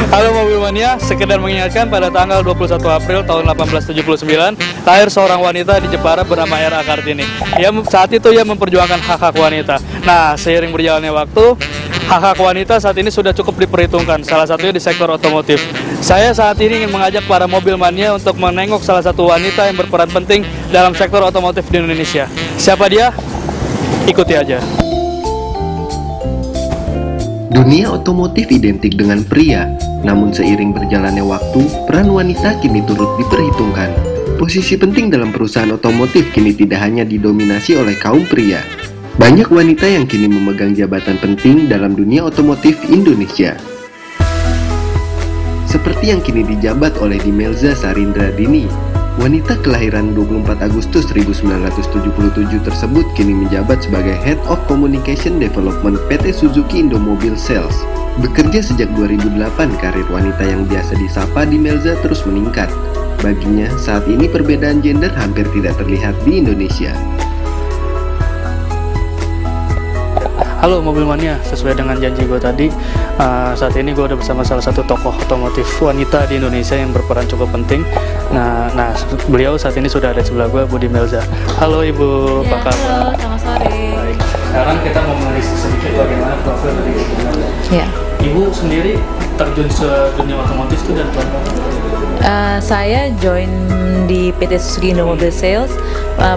Halo Mobil Mania, sekedar mengingatkan pada tanggal 21 April tahun 1879 lahir seorang wanita di Jepara bernama R.A. Kartini. Saat itu ia memperjuangkan hak-hak wanita. Nah, seiring berjalannya waktu, hak-hak wanita saat ini sudah cukup diperhitungkan, salah satunya di sektor otomotif. Saya saat ini ingin mengajak para Mobil Mania untuk menengok salah satu wanita yang berperan penting dalam sektor otomotif di Indonesia. Siapa dia? Ikuti aja. Dunia otomotif identik dengan pria, namun seiring berjalannya waktu, peran wanita kini turut diperhitungkan. Posisi penting dalam perusahaan otomotif kini tidak hanya didominasi oleh kaum pria. Banyak wanita yang kini memegang jabatan penting dalam dunia otomotif Indonesia. Seperti yang kini dijabat oleh Dimelza Sarindra Dini, wanita kelahiran 24 Agustus 1977 tersebut kini menjabat sebagai Head of Communication Development PT Suzuki Indomobil Sales. Bekerja sejak 2008, karir wanita yang biasa disapa Dimelza terus meningkat. Baginya, saat ini perbedaan gender hampir tidak terlihat di Indonesia. Halo Mobil Mania, sesuai dengan janji gue tadi, saat ini gue udah bersama salah satu tokoh otomotif wanita di Indonesia yang berperan cukup penting. Nah, beliau saat ini sudah ada di sebelah gue, Bu Dimelza. Halo Ibu, Ya, apa kabar? halo, selamat sore. Baik. Sekarang kita mau menulis sedikit bagaimana profil dari Ibu Dimelza. Ya. Ibu sendiri terjun ke dunia otomotif itu dari tahun berapa? Saya join di PT Suzuki Indomobil Sales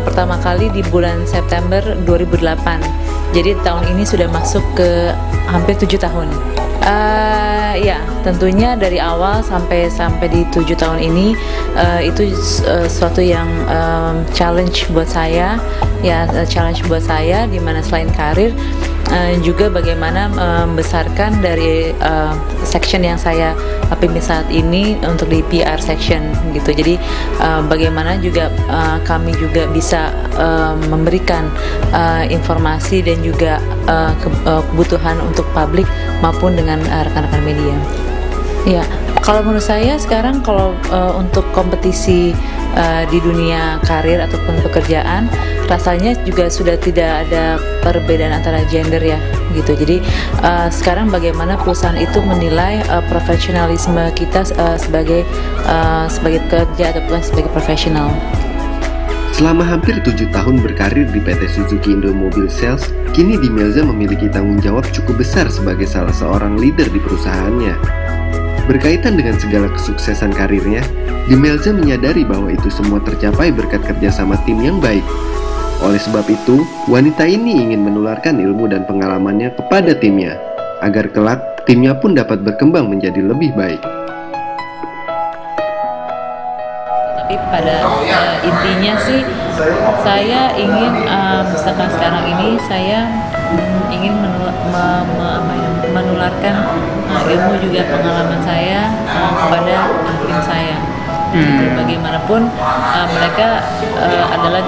pertama kali di bulan September 2008. Jadi tahun ini sudah masuk ke hampir 7 tahun. Ya, tentunya dari awal sampai di 7 tahun ini itu suatu yang challenge buat saya. Ya, challenge buat saya di mana selain karir juga bagaimana membesarkan dari section yang saya pimpin saat ini untuk di PR section gitu. Jadi bagaimana juga kami juga bisa memberikan informasi dan juga kebutuhan untuk publik maupun dengan rekan-rekan media. Ya, kalau menurut saya sekarang kalau untuk kompetisi di dunia karir ataupun pekerjaan, rasanya juga sudah tidak ada perbedaan antara gender ya gitu. Jadi sekarang bagaimana perusahaan itu menilai profesionalisme kita sebagai pekerja ataupun sebagai profesional. Selama hampir 7 tahun berkarir di PT Suzuki Indomobil Sales, kini Dimelza memiliki tanggung jawab cukup besar sebagai salah seorang leader di perusahaannya. Berkaitan dengan segala kesuksesan karirnya, Dimelza menyadari bahwa itu semua tercapai berkat kerjasama tim yang baik. Oleh sebab itu, wanita ini ingin menularkan ilmu dan pengalamannya kepada timnya, agar kelak timnya pun dapat berkembang menjadi lebih baik. Tapi pada intinya sih, saya ingin misalkan sekarang ini saya ingin menularkan ilmu juga pengalaman saya kepada tim saya. Jadi bagaimanapun mereka adalah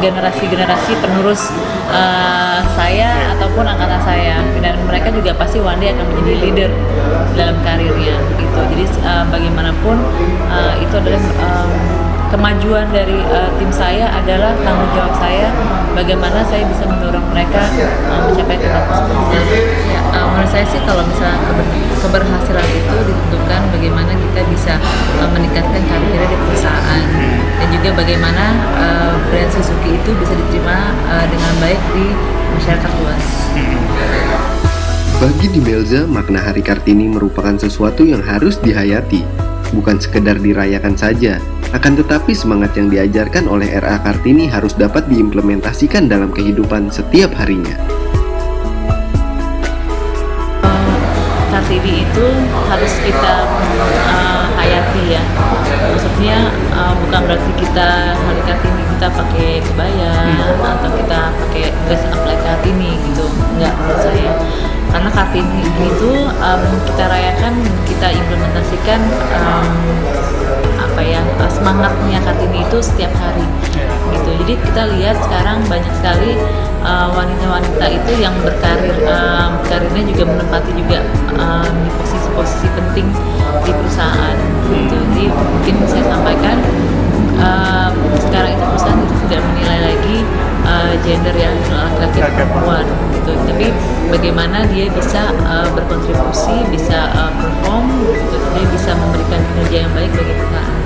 generasi penerus saya ataupun angkatan saya, dan mereka juga pasti one day akan menjadi leader dalam karirnya gitu. Jadi bagaimanapun itu adalah kemajuan dari tim saya adalah tanggung jawab saya, bagaimana saya bisa mendorong mereka mencapai target tersebut. Ya, menurut saya sih kalau misalnya keberhasilan itu ditentukan bagaimana kita bisa meningkatkan karirnya di perusahaan, dan juga bagaimana brand Suzuki itu bisa diterima dengan baik di masyarakat luas. Bagi Dimelza, makna Hari Kartini merupakan sesuatu yang harus dihayati, bukan sekedar dirayakan saja. Akan tetapi semangat yang diajarkan oleh R.A. Kartini harus dapat diimplementasikan dalam kehidupan setiap harinya. Kartini itu harus kita hayati ya. Maksudnya bukan berarti kita hari Kartini kita pakai kebaya atau kita pakai dress up like Kartini gitu. Enggak, menurut saya. Karena Kartini itu kita rayakan, kita implementasikan semangatnya Kartini itu setiap hari gitu. Jadi kita lihat sekarang banyak sekali wanita-wanita itu yang berkarir, karirnya juga menempati juga di posisi-posisi penting di perusahaan gitu. Jadi mungkin saya sampaikan sekarang itu perusahaan itu tidak menilai lagi gender yang laki-laki dan perempuan gitu. gitu. Tapi bagaimana dia bisa berkontribusi, bisa perform, gitu. Dia bisa memberikan kinerja yang baik bagi perusahaan.